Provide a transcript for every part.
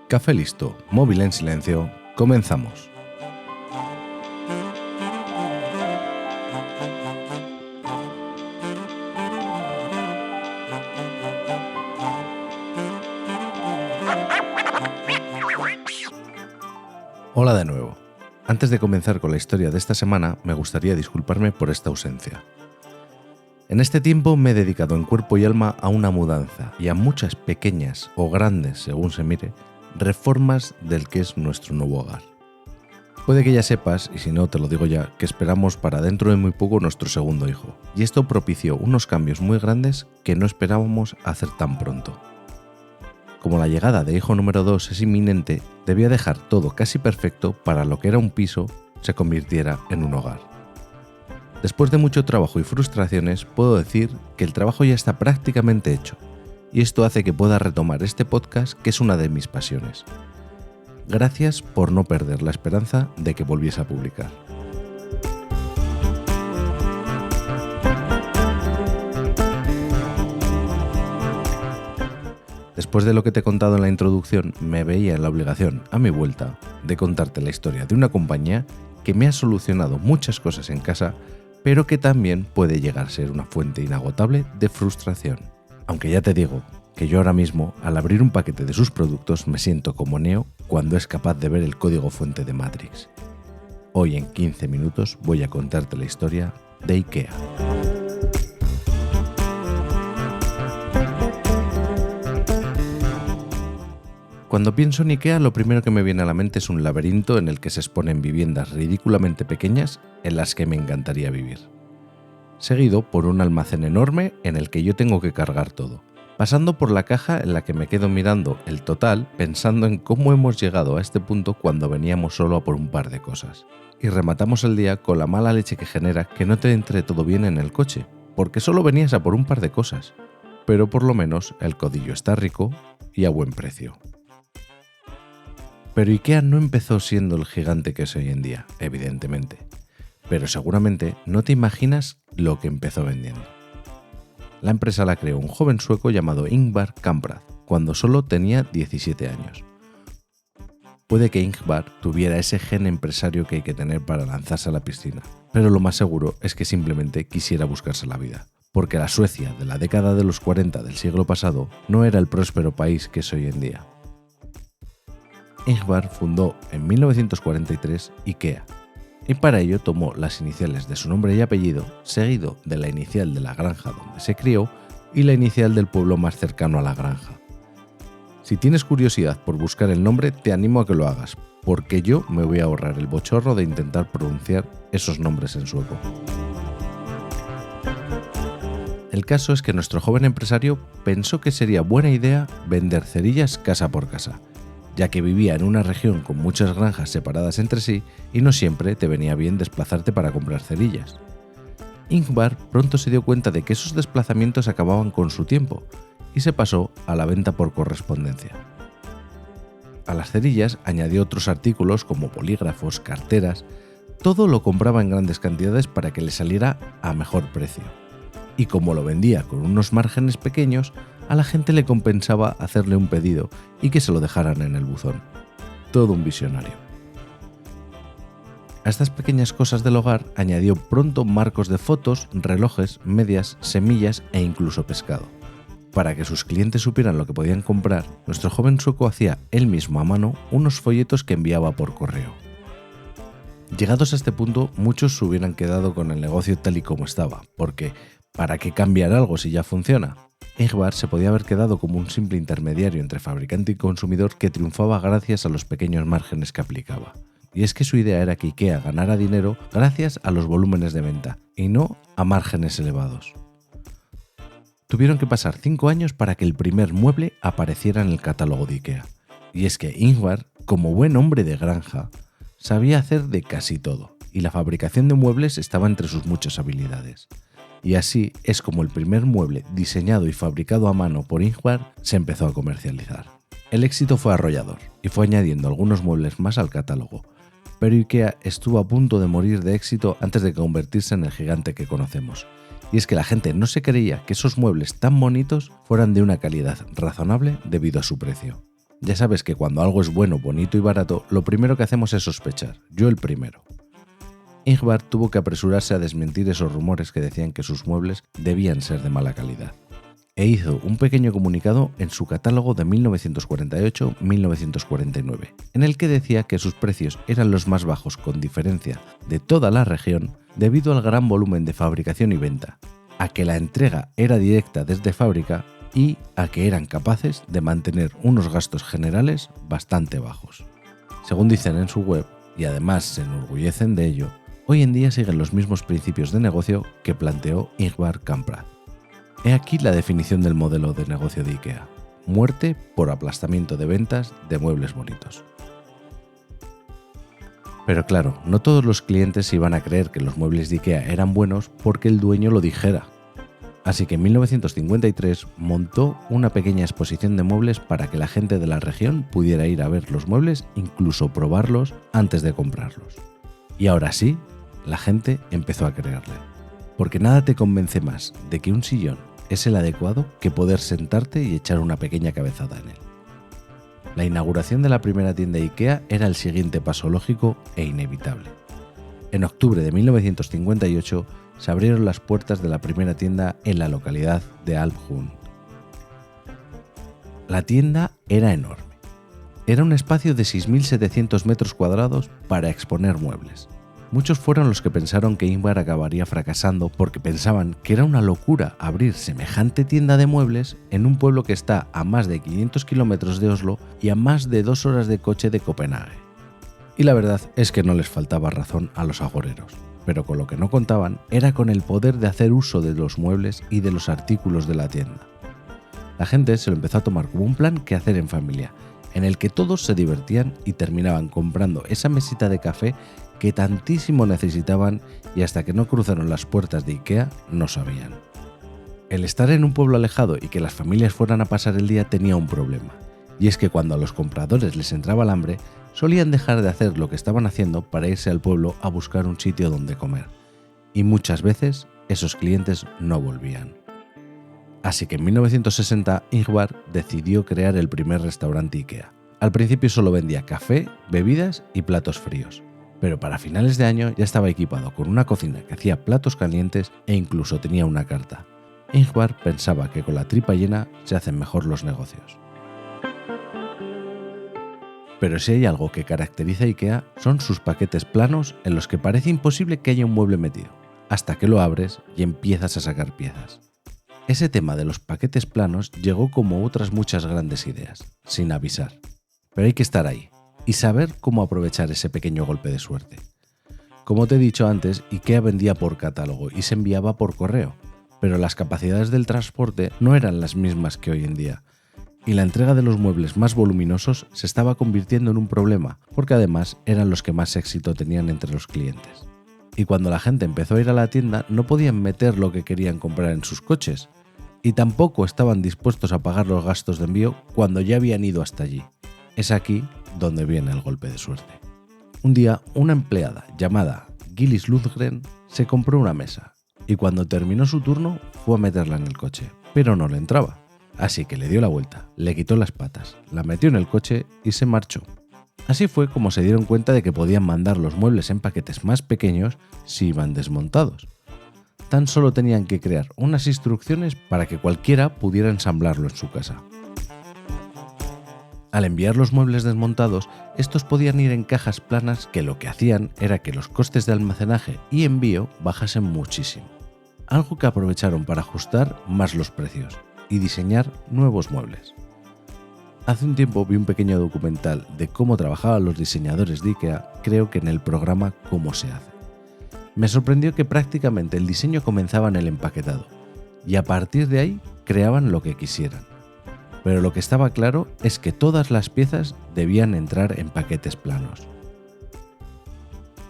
Café listo, móvil en silencio, comenzamos. Hola de nuevo. Antes de comenzar con la historia de esta semana, me gustaría disculparme por esta ausencia. En este tiempo me he dedicado en cuerpo y alma a una mudanza y a muchas pequeñas o grandes, según se mire, reformas del que es nuestro nuevo hogar. Puede que ya sepas, y si no te lo digo ya, que esperamos para dentro de muy poco nuestro segundo hijo, y esto propició unos cambios muy grandes que no esperábamos hacer tan pronto. Como la llegada de hijo número 2 es inminente, debía dejar todo casi perfecto para lo que era un piso se convirtiera en un hogar. Después de mucho trabajo y frustraciones, puedo decir que el trabajo ya está prácticamente hecho, y esto hace que pueda retomar este podcast, que es una de mis pasiones. Gracias por no perder la esperanza de que volviese a publicar. Después de lo que te he contado en la introducción, me veía en la obligación, a mi vuelta, de contarte la historia de una compañía que me ha solucionado muchas cosas en casa, pero que también puede llegar a ser una fuente inagotable de frustración. Aunque ya te digo que yo ahora mismo, al abrir un paquete de sus productos, me siento como Neo cuando es capaz de ver el código fuente de Matrix. Hoy en 15 minutos voy a contarte la historia de IKEA. Cuando pienso en IKEA, lo primero que me viene a la mente es un laberinto en el que se exponen viviendas ridículamente pequeñas en las que me encantaría vivir. Seguido por un almacén enorme en el que yo tengo que cargar todo, pasando por la caja en la que me quedo mirando el total pensando en cómo hemos llegado a este punto cuando veníamos solo a por un par de cosas. Y rematamos el día con la mala leche que genera que no te entre todo bien en el coche, porque solo venías a por un par de cosas, pero por lo menos el codillo está rico y a buen precio. Pero IKEA no empezó siendo el gigante que es hoy en día, evidentemente. Pero seguramente no te imaginas lo que empezó vendiendo. La empresa la creó un joven sueco llamado Ingvar Kamprad, cuando solo tenía 17 años. Puede que Ingvar tuviera ese gen empresario que hay que tener para lanzarse a la piscina, pero lo más seguro es que simplemente quisiera buscarse la vida, porque la Suecia de la década de los 40 del siglo pasado no era el próspero país que es hoy en día. Ingvar fundó en 1943 IKEA, y para ello tomó las iniciales de su nombre y apellido, seguido de la inicial de la granja donde se crió y la inicial del pueblo más cercano a la granja. Si tienes curiosidad por buscar el nombre, te animo a que lo hagas, porque yo me voy a ahorrar el bochorno de intentar pronunciar esos nombres en sueco. El caso es que nuestro joven empresario pensó que sería buena idea vender cerillas casa por casa, ya que vivía en una región con muchas granjas separadas entre sí y no siempre te venía bien desplazarte para comprar cerillas. Ingvar pronto se dio cuenta de que esos desplazamientos acababan con su tiempo y se pasó a la venta por correspondencia. A las cerillas añadió otros artículos como bolígrafos, carteras, todo lo compraba en grandes cantidades para que le saliera a mejor precio. Y como lo vendía con unos márgenes pequeños, a la gente le compensaba hacerle un pedido y que se lo dejaran en el buzón. Todo un visionario. A estas pequeñas cosas del hogar añadió pronto marcos de fotos, relojes, medias, semillas e incluso pescado. Para que sus clientes supieran lo que podían comprar, nuestro joven sueco hacía él mismo a mano unos folletos que enviaba por correo. Llegados a este punto, muchos se hubieran quedado con el negocio tal y como estaba, porque ¿para qué cambiar algo si ya funciona? Ingvar se podía haber quedado como un simple intermediario entre fabricante y consumidor que triunfaba gracias a los pequeños márgenes que aplicaba. Y es que su idea era que IKEA ganara dinero gracias a los volúmenes de venta, y no a márgenes elevados. Tuvieron que pasar 5 años para que el primer mueble apareciera en el catálogo de IKEA. Y es que Ingvar, como buen hombre de granja, sabía hacer de casi todo, y la fabricación de muebles estaba entre sus muchas habilidades. Y así es como el primer mueble diseñado y fabricado a mano por Ingvar se empezó a comercializar. El éxito fue arrollador y fue añadiendo algunos muebles más al catálogo, pero IKEA estuvo a punto de morir de éxito antes de convertirse en el gigante que conocemos. Y es que la gente no se creía que esos muebles tan bonitos fueran de una calidad razonable debido a su precio. Ya sabes que cuando algo es bueno, bonito y barato, lo primero que hacemos es sospechar, yo el primero. Ingvar tuvo que apresurarse a desmentir esos rumores que decían que sus muebles debían ser de mala calidad, e hizo un pequeño comunicado en su catálogo de 1948-1949, en el que decía que sus precios eran los más bajos con diferencia de toda la región debido al gran volumen de fabricación y venta, a que la entrega era directa desde fábrica y a que eran capaces de mantener unos gastos generales bastante bajos. Según dicen en su web, y además se enorgullecen de ello, hoy en día siguen los mismos principios de negocio que planteó Ingvar Kamprad. He aquí la definición del modelo de negocio de IKEA: muerte por aplastamiento de ventas de muebles bonitos. Pero claro, no todos los clientes iban a creer que los muebles de IKEA eran buenos porque el dueño lo dijera. Así que en 1953 montó una pequeña exposición de muebles para que la gente de la región pudiera ir a ver los muebles, incluso probarlos antes de comprarlos. Y ahora sí, la gente empezó a creerle. Porque nada te convence más de que un sillón es el adecuado que poder sentarte y echar una pequeña cabezada en él. La inauguración de la primera tienda IKEA era el siguiente paso lógico e inevitable. En octubre de 1958 se abrieron las puertas de la primera tienda en la localidad de Alphund. La tienda era enorme. Era un espacio de 6.700 metros cuadrados para exponer muebles. Muchos fueron los que pensaron que Ingvar acabaría fracasando porque pensaban que era una locura abrir semejante tienda de muebles en un pueblo que está a más de 500 kilómetros de Oslo y a más de 2 horas de coche de Copenhague. Y la verdad es que no les faltaba razón a los agoreros, pero con lo que no contaban era con el poder de hacer uso de los muebles y de los artículos de la tienda. La gente se lo empezó a tomar como un plan que hacer en familia, en el que todos se divertían y terminaban comprando esa mesita de café que tantísimo necesitaban y hasta que no cruzaron las puertas de IKEA no sabían. El estar en un pueblo alejado y que las familias fueran a pasar el día tenía un problema, y es que cuando a los compradores les entraba el hambre, solían dejar de hacer lo que estaban haciendo para irse al pueblo a buscar un sitio donde comer, y muchas veces esos clientes no volvían. Así que en 1960 Ingvar decidió crear el primer restaurante IKEA. Al principio solo vendía café, bebidas y platos fríos, pero para finales de año ya estaba equipado con una cocina que hacía platos calientes e incluso tenía una carta. Ingvar pensaba que con la tripa llena se hacen mejor los negocios. Pero si hay algo que caracteriza a IKEA son sus paquetes planos en los que parece imposible que haya un mueble metido, hasta que lo abres y empiezas a sacar piezas. Ese tema de los paquetes planos llegó como otras muchas grandes ideas, sin avisar. Pero hay que estar ahí y saber cómo aprovechar ese pequeño golpe de suerte. Como te he dicho antes, IKEA vendía por catálogo y se enviaba por correo, pero las capacidades del transporte no eran las mismas que hoy en día, y la entrega de los muebles más voluminosos se estaba convirtiendo en un problema, porque además eran los que más éxito tenían entre los clientes. Y cuando la gente empezó a ir a la tienda, no podían meter lo que querían comprar en sus coches, y tampoco estaban dispuestos a pagar los gastos de envío cuando ya habían ido hasta allí. Es aquí donde viene el golpe de suerte. Un día, una empleada llamada Gillis Lundgren se compró una mesa, y cuando terminó su turno fue a meterla en el coche, pero no le entraba. Así que le dio la vuelta, le quitó las patas, la metió en el coche y se marchó. Así fue como se dieron cuenta de que podían mandar los muebles en paquetes más pequeños si iban desmontados. Tan solo tenían que crear unas instrucciones para que cualquiera pudiera ensamblarlo en su casa. Al enviar los muebles desmontados, estos podían ir en cajas planas que lo que hacían era que los costes de almacenaje y envío bajasen muchísimo. Algo que aprovecharon para ajustar más los precios y diseñar nuevos muebles. Hace un tiempo vi un pequeño documental de cómo trabajaban los diseñadores de IKEA, creo que en el programa Cómo se hace. Me sorprendió que prácticamente el diseño comenzaba en el empaquetado, y a partir de ahí creaban lo que quisieran. Pero lo que estaba claro es que todas las piezas debían entrar en paquetes planos.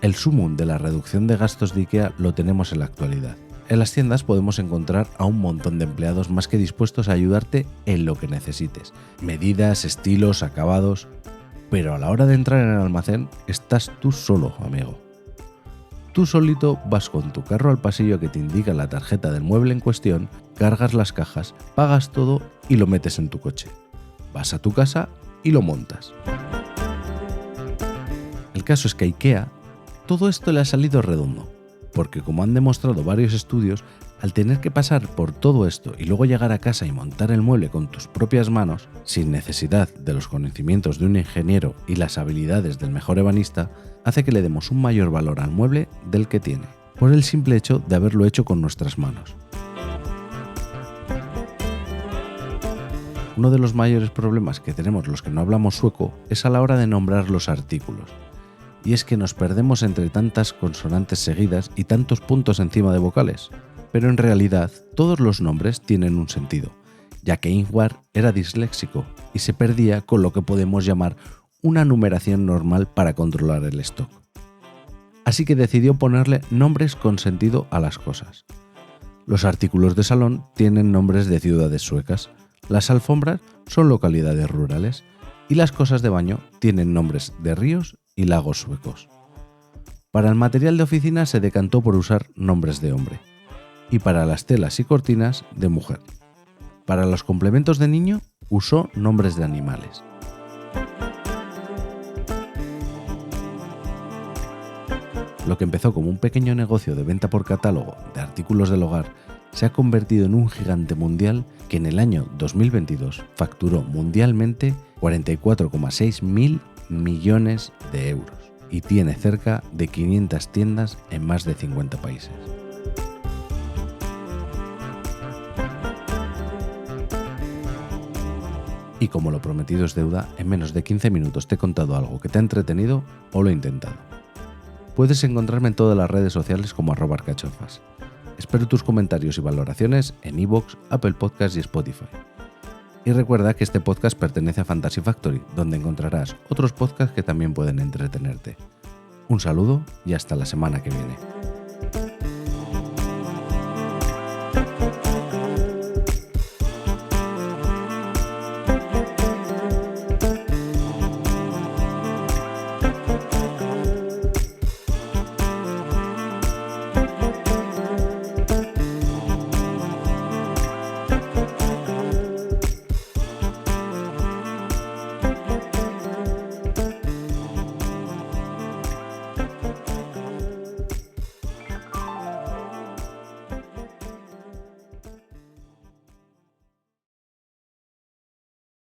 El sumum de la reducción de gastos de IKEA lo tenemos en la actualidad. En las tiendas podemos encontrar a un montón de empleados más que dispuestos a ayudarte en lo que necesites. Medidas, estilos, acabados... Pero a la hora de entrar en el almacén, estás tú solo, amigo. Tú solito vas con tu carro al pasillo que te indica la tarjeta del mueble en cuestión, cargas las cajas, pagas todo y lo metes en tu coche. Vas a tu casa y lo montas. El caso es que a IKEA todo esto le ha salido redondo, porque como han demostrado varios estudios, al tener que pasar por todo esto y luego llegar a casa y montar el mueble con tus propias manos, sin necesidad de los conocimientos de un ingeniero y las habilidades del mejor ebanista, hace que le demos un mayor valor al mueble del que tiene, por el simple hecho de haberlo hecho con nuestras manos. Uno de los mayores problemas que tenemos los que no hablamos sueco es a la hora de nombrar los artículos. Y es que nos perdemos entre tantas consonantes seguidas y tantos puntos encima de vocales. Pero en realidad todos los nombres tienen un sentido, ya que Ingvar era disléxico y se perdía con lo que podemos llamar una numeración normal para controlar el stock. Así que decidió ponerle nombres con sentido a las cosas. Los artículos de salón tienen nombres de ciudades suecas, las alfombras son localidades rurales y las cosas de baño tienen nombres de ríos y lagos suecos. Para el material de oficina se decantó por usar nombres de hombre y para las telas y cortinas de mujer. Para los complementos de niño usó nombres de animales. Lo que empezó como un pequeño negocio de venta por catálogo de artículos del hogar se ha convertido en un gigante mundial que en el año 2022 facturó mundialmente 44,6 mil millones de euros y tiene cerca de 500 tiendas en más de 50 países. Y como lo prometido es deuda, en menos de 15 minutos te he contado algo que te ha entretenido o lo he intentado. Puedes encontrarme en todas las redes sociales como @arcachofas. Espero tus comentarios y valoraciones en iVoox, Apple Podcasts y Spotify. Y recuerda que este podcast pertenece a Fantasy Factory, donde encontrarás otros podcasts que también pueden entretenerte. Un saludo y hasta la semana que viene.